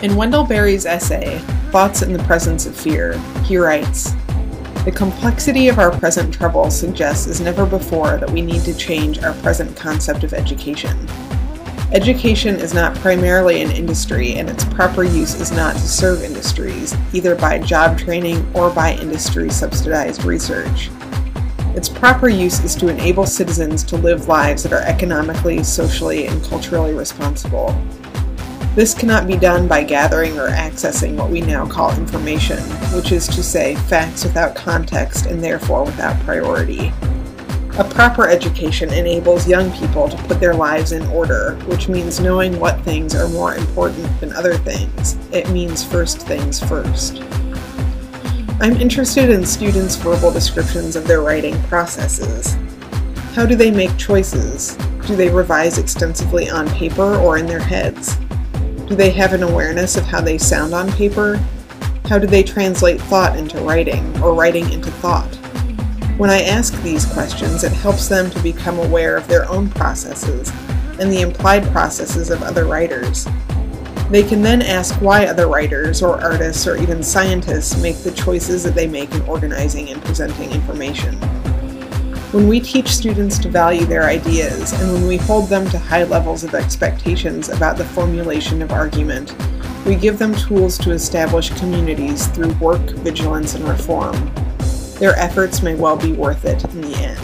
In Wendell Berry's essay, Thoughts in the Presence of Fear, he writes, "The complexity of our present trouble suggests as never before that we need to change our present concept of education. Education is not primarily an industry, and its proper use is not to serve industries, either by job training or by industry-subsidized research. Its proper use is to enable citizens to live lives that are economically, socially, and culturally responsible. This cannot be done by gathering or accessing what we now call information, which is to say, facts without context and therefore without priority. A proper education enables young people to put their lives in order, which means knowing what things are more important than other things. It means first things first. I'm interested in students' verbal descriptions of their writing processes. How do they make choices? Do they revise extensively on paper or in their heads? Do they have an awareness of how they sound on paper? How do they translate thought into writing, or writing into thought? When I ask these questions, it helps them to become aware of their own processes and the implied processes of other writers. They can then ask why other writers or artists or even scientists make the choices that they make in organizing and presenting information. When we teach students to value their ideas, and when we hold them to high levels of expectations about the formulation of argument, we give them tools to establish communities through work, vigilance, and reform. Their efforts may well be worth it in the end."